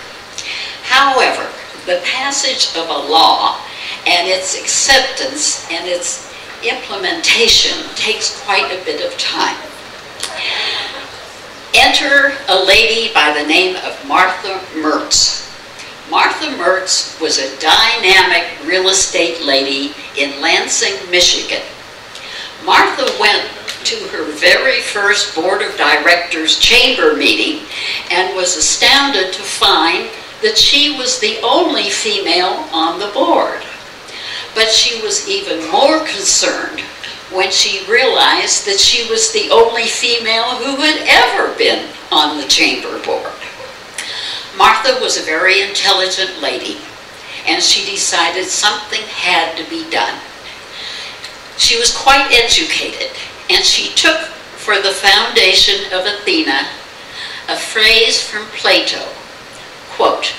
However, the passage of a law and its acceptance and its implementation takes quite a bit of time. Enter a lady by the name of Martha Mertz. Martha Mertz was a dynamic real estate lady in Lansing, Michigan. Martha went to her very first Board of Directors chamber meeting and was astounded to find that she was the only female on the board. But she was even more concerned when she realized that she was the only female who had ever been on the chamber board. Martha was a very intelligent lady, and she decided something had to be done. She was quite educated, and she took for the foundation of Athena a phrase from Plato, quote,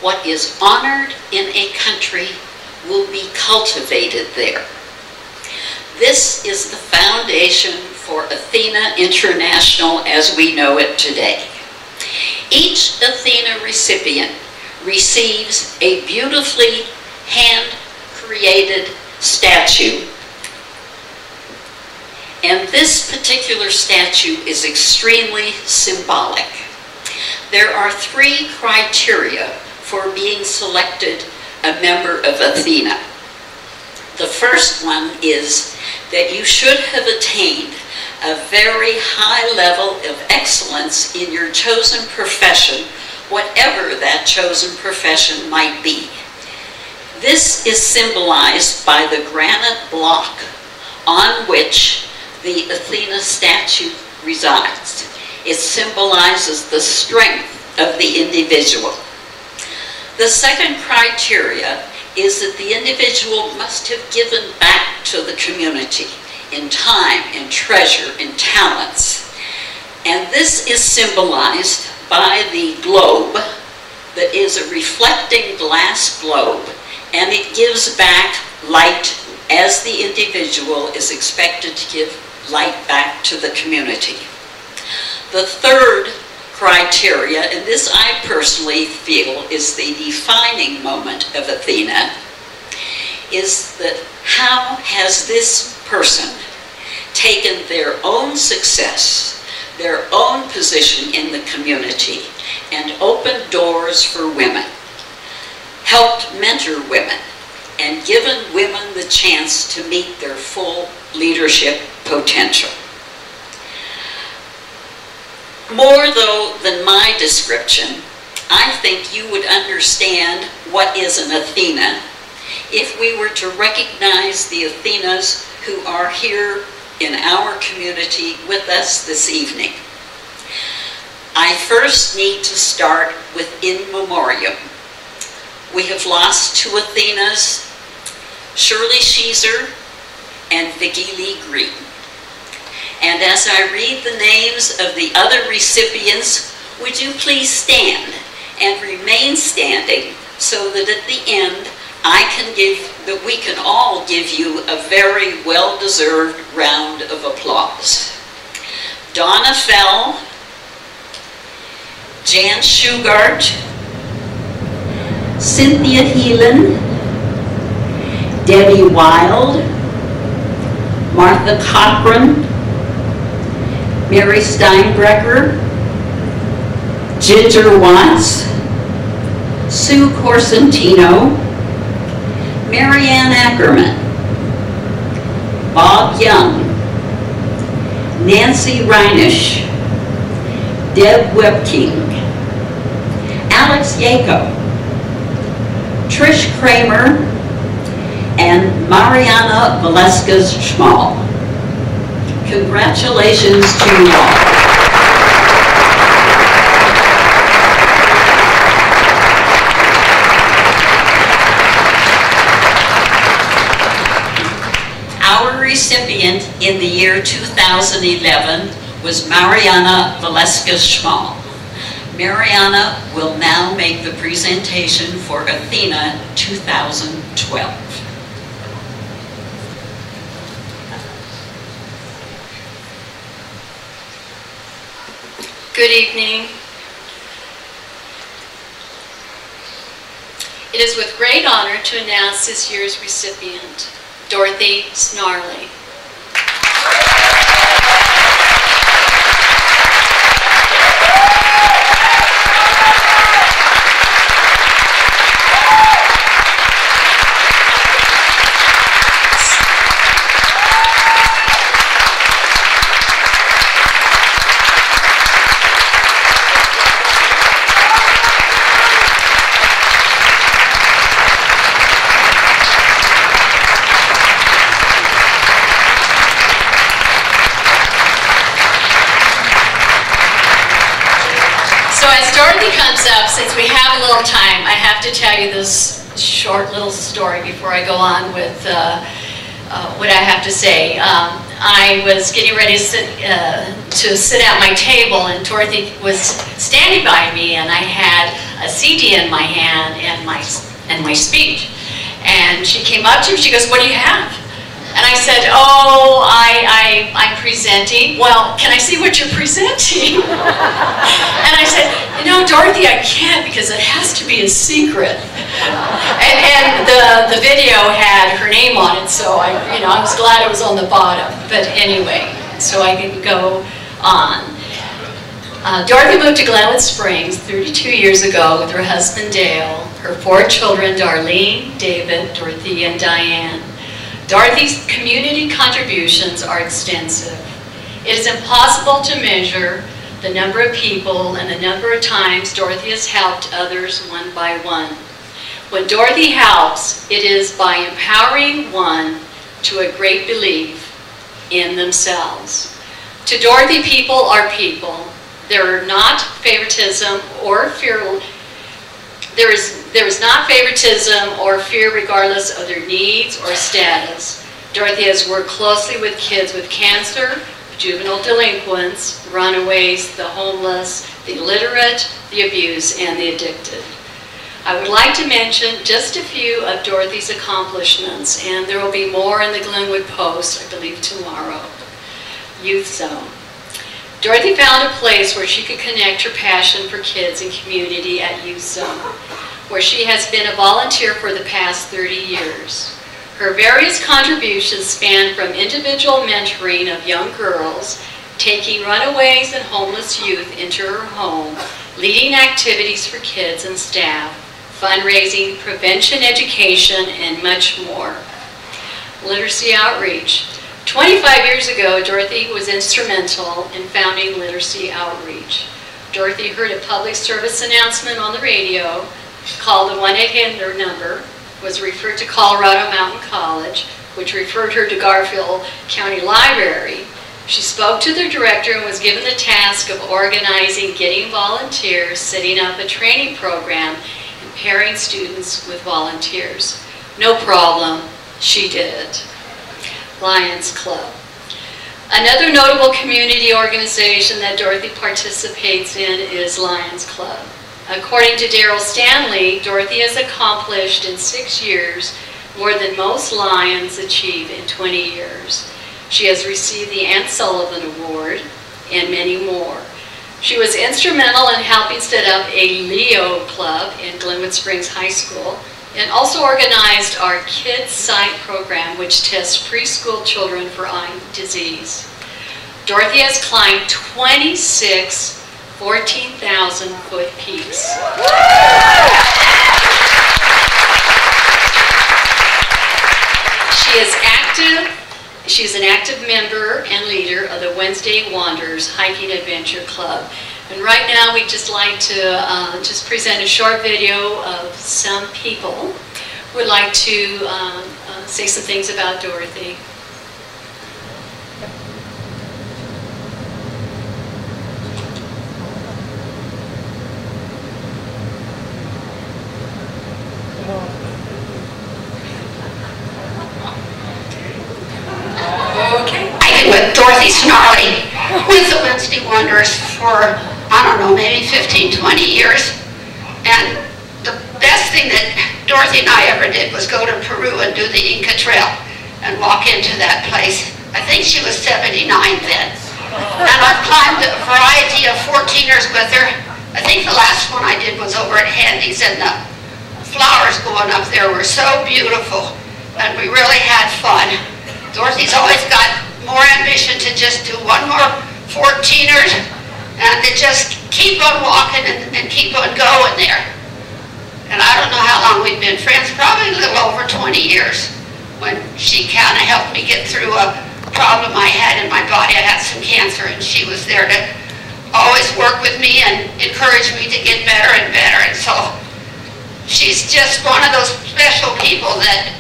"What is honored in a country will be cultivated there." This is the foundation for Athena International as we know it today. Each Athena recipient receives a beautifully hand-created statue, and this particular statue is extremely symbolic. There are 3 criteria for being selected a member of Athena. The first one is that you should have attained a very high level of excellence in your chosen profession, whatever that chosen profession might be. This is symbolized by the granite block on which the Athena statue resides. It symbolizes the strength of the individual. The second criteria is that the individual must have given back to the community in time, in treasure, in talents. And this is symbolized by the globe that is a reflecting glass globe, and it gives back light as the individual is expected to give light back to the community. The third criteria, and this I personally feel is the defining moment of Athena, is that how has this person taken their own success, their own position in the community, and opened doors for women, helped mentor women, and given women the chance to meet their full leadership potential. More, though, than my description, I think you would understand what is an Athena if we were to recognize the Athenas who are here in our community with us this evening. I first need to start with in memoriam. We have lost 2 Athenas, Shirley Sheezer and Vicki Lee Green. And as I read the names of the other recipients, would you please stand and remain standing so that at the end we can all give you a very well-deserved round of applause. Donna Fell, Jan Shugart, Cynthia Heelan, Debbie Wild, Martha Cochran, Mary Steinbrecher, Ginger Watts, Sue Corsentino, Marianne Ackerman, Bob Young, Nancy Reinisch, Deb Webking, Alex Yako, Trish Kramer, and Mariana Velasquez-Schmal. Congratulations to you all. Our recipient in the year 2011 was Mariana Velasquez-Schmal. Mariana will now make the presentation for Athena 2012. Good evening. It is with great honor to announce this year's recipient, Dorothy Snarley. Dorothy comes up, since we have a little time, I have to tell you this short little story before I go on with what I have to say. I was getting ready to sit at my table, and Dorothy was standing by me, and I had a CD in my hand and my speech. And she came up to me, she goes, "What do you have?" And I said, "Oh, I'm presenting." "Well, can I see what you're presenting?" And I said, "You know, Dorothy, I can't because it has to be a secret." And the video had her name on it, so I was glad it was on the bottom. But anyway, so I can go on. Dorothy moved to Glenwood Springs 32 years ago with her husband Dale, her 4 children, Darlene, David, Dorothy, and Diane. Dorothy's community contributions are extensive. It is impossible to measure the number of people and the number of times Dorothy has helped others one by one. When Dorothy helps, it is by empowering one to a great belief in themselves. To Dorothy, people are people. There is not favoritism or fear. There is not favoritism or fear regardless of their needs or status. Dorothy has worked closely with kids with cancer, juvenile delinquents, runaways, the homeless, the illiterate, the abused, and the addicted. I would like to mention just a few of Dorothy's accomplishments, and there will be more in the Glenwood Post, I believe, tomorrow. Youth Zone. Dorothy found a place where she could connect her passion for kids and community at Youth Zone, where she has been a volunteer for the past 30 years. Her various contributions span from individual mentoring of young girls, taking runaways and homeless youth into her home, leading activities for kids and staff, fundraising, prevention education, and much more. Literacy outreach. 25 years ago, Dorothy was instrumental in founding Literacy Outreach. Dorothy heard a public service announcement on the radio, called the 1-800 number, was referred to Colorado Mountain College, which referred her to Garfield County Library. She spoke to the director and was given the task of organizing, getting volunteers, setting up a training program, and pairing students with volunteers. No problem, she did it. Lions Club. Another notable community organization that Dorothy participates in is Lions Club. According to Darrell Stanley, Dorothy has accomplished in 6 years more than most Lions achieve in 20 years. She has received the Ann Sullivan Award and many more. She was instrumental in helping set up a Leo Club in Glenwood Springs High School, and also organized our Kids Sight program, which tests preschool children for eye disease. Dorothy has climbed 26 14,000-foot peaks. She is active. She's an active member and leader of the Wednesday Wanderers Hiking Adventure Club. And right now we'd just like to just present a short video of some people who would like to say some things about Dorothy. With Dorothy Snarley with the Wednesday Wanderers for, I don't know, maybe 15, 20 years. And the best thing that Dorothy and I ever did was go to Peru and do the Inca Trail and walk into that place. I think she was 79 then. And I've climbed a variety of 14ers with her. I think the last one I did was over at Handy's, and the flowers going up there were so beautiful, and we really had fun. Dorothy's always got more ambition to just do one more 14ers and to just keep on walking and keep on going there. And I don't know how long we've been friends, probably a little over 20 years, when she kind of helped me get through a problem I had in my body. I had some cancer, and she was there to always work with me and encourage me to get better and better. And so she's just one of those special people that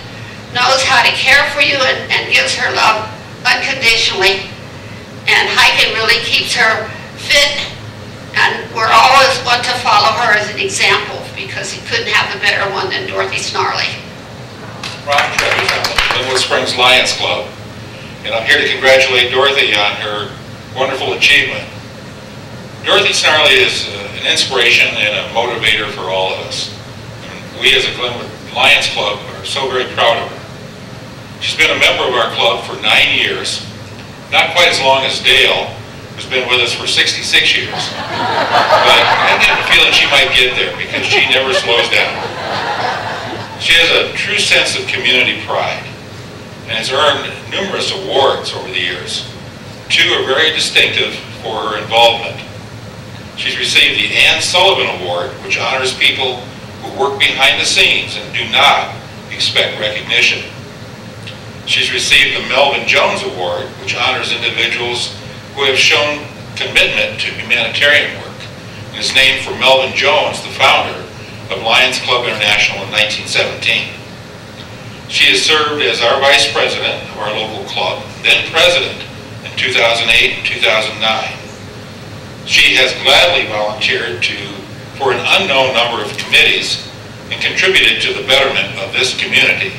knows how to care for you and gives her love unconditionally. And hiking really keeps her fit And we're always want to follow her as an example because you couldn't have a better one than Dorothy Snarley. Ron Trevi from the Glenwood Springs Lions Club. And I'm here to congratulate Dorothy on her wonderful achievement. Dorothy Snarley is an inspiration and a motivator for all of us. And we as a Glenwood Lions Club are so very proud of her. She's been a member of our club for 9 years, not quite as long as Dale, who's been with us for 66 years. But I get the feeling she might get there because she never slows down. She has a true sense of community pride and has earned numerous awards over the years. 2 are very distinctive for her involvement. She's received the Ann Sullivan Award, which honors people who work behind the scenes and do not expect recognition. She's received the Melvin Jones Award, which honors individuals who have shown commitment to humanitarian work, and is named for Melvin Jones, the founder of Lions Club International in 1917. She has served as our vice president of our local club, then president in 2008 and 2009. She has gladly volunteered for an unknown number of committees and contributed to the betterment of this community,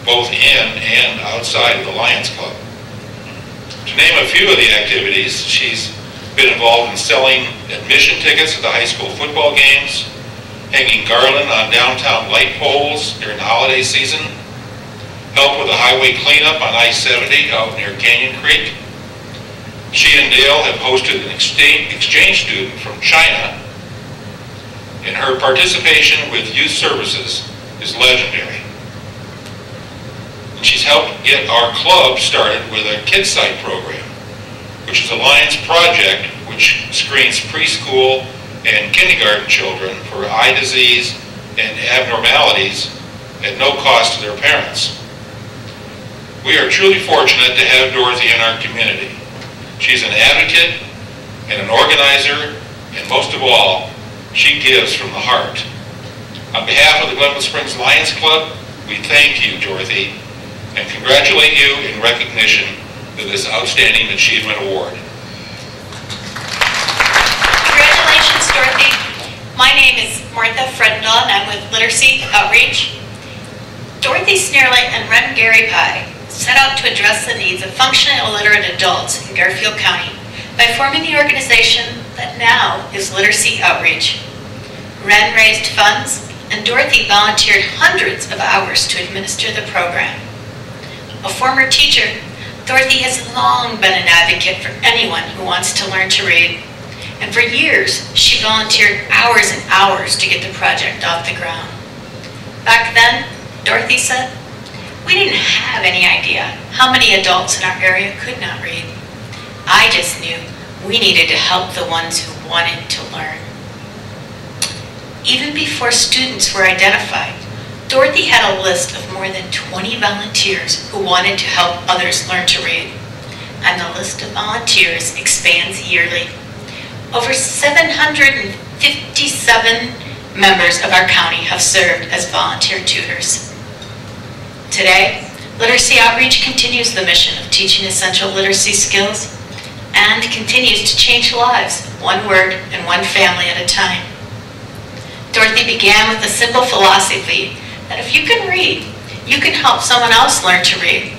both in and outside of the Lions Club. To name a few of the activities, she's been involved in selling admission tickets at the high school football games, hanging garland on downtown light poles during the holiday season, help with the highway cleanup on I-70 out near Canyon Creek. She and Dale have hosted an exchange student from China, and her participation with youth services is legendary. She's helped get our club started with a Kids Site program, which is a Lions project which screens preschool and kindergarten children for eye disease and abnormalities at no cost to their parents. We are truly fortunate to have Dorothy in our community. She's an advocate and an organizer, and most of all, she gives from the heart. On behalf of the Glenwood Springs Lions Club, we thank you, Dorothy, and congratulate you in recognition of this Outstanding Achievement Award. Congratulations, Dorothy. My name is Martha Fredendall, and I'm with Literacy Outreach. Dorothy Snarley and Ren Gary Pye set out to address the needs of functionally illiterate adults in Garfield County by forming the organization that now is Literacy Outreach. Ren raised funds, and Dorothy volunteered hundreds of hours to administer the program. A former teacher, Dorothy has long been an advocate for anyone who wants to learn to read. And for years, she volunteered hours and hours to get the project off the ground. Back then, Dorothy said, we didn't have any idea how many adults in our area could not read. I just knew we needed to help the ones who wanted to learn. Even before students were identified, Dorothy had a list of more than 20 volunteers who wanted to help others learn to read. And the list of volunteers expands yearly. Over 757 members of our county have served as volunteer tutors. Today, Literacy Outreach continues the mission of teaching essential literacy skills and continues to change lives, one word and one family at a time. Dorothy began with a simple philosophy that if you can read, you can help someone else learn to read.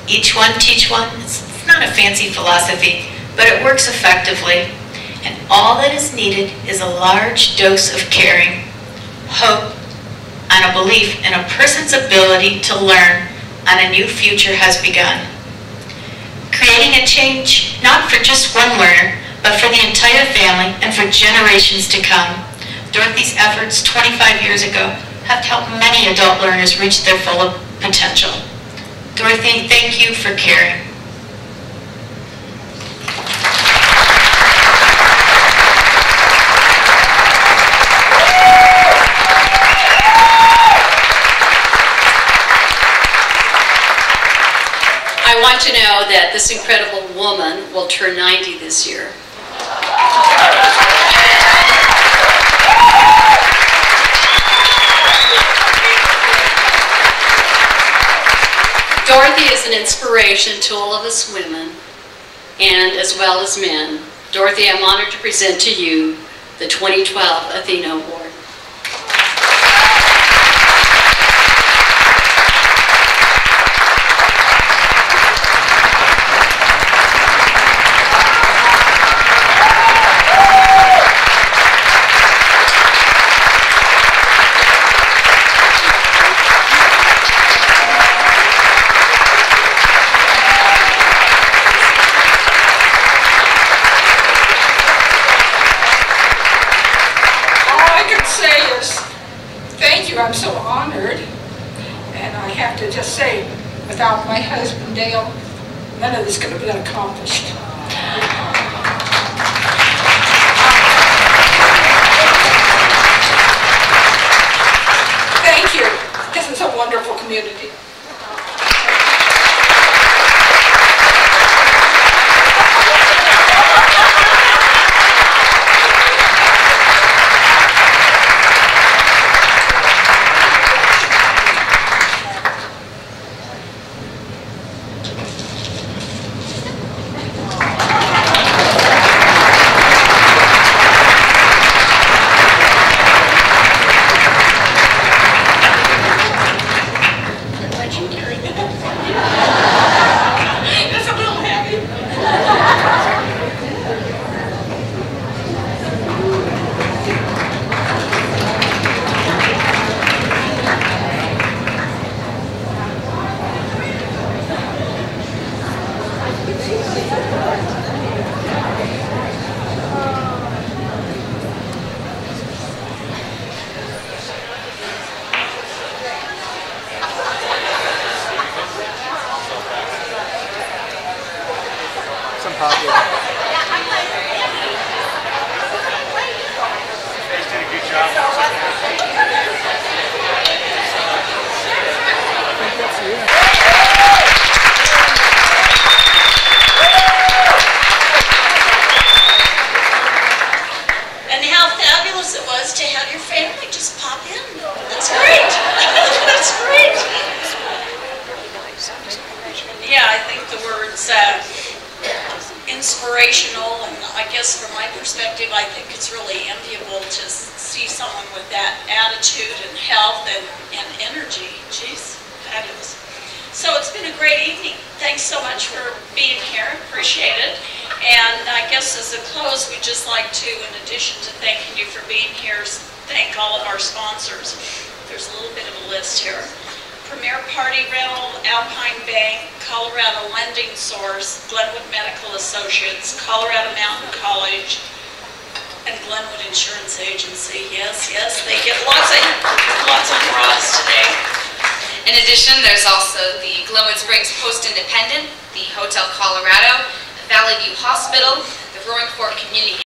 Each one, teach one. It's not a fancy philosophy, but it works effectively. And all that is needed is a large dose of caring, hope, and a belief in a person's ability to learn, and a new future has begun. Creating a change, not for just one learner, but for the entire family and for generations to come. Dorothy's efforts 25 years ago have helped many adult learners reach their full potential. Dorothy, thank you for caring. I want to know that this incredible woman will turn 90 this year. Dorothy is an inspiration to all of us women, and as well as men, Dorothy, I'm honored to present to you the 2012 Athena Award. I'm so honored, and I have to just say, without my husband Dale, none of this could have been accomplished. Thank you. This is a wonderful community. And how fabulous it was to have your family just pop in. That's great. That's great. Yeah, I think the words inspirational, and I guess from my perspective, I think it's really enviable to see someone with that attitude and health and energy. Jeez, fabulous. So it's been a great evening. Thanks so much for being here. Appreciate it. And I guess as a close, we'd just like to, in addition to thanking you for being here, thank all of our sponsors. There's a little bit of a list here. Premier Party Rental, Alpine Bank, Colorado Lending Source, Glenwood Medical Associates, Colorado Mountain College, and Glenwood Insurance Agency. Yes, yes, they get lots of bras today. In addition, there's also the Glenwood Springs Post-Independent, the Hotel Colorado, the Valley View Hospital, the Roaring Fork Community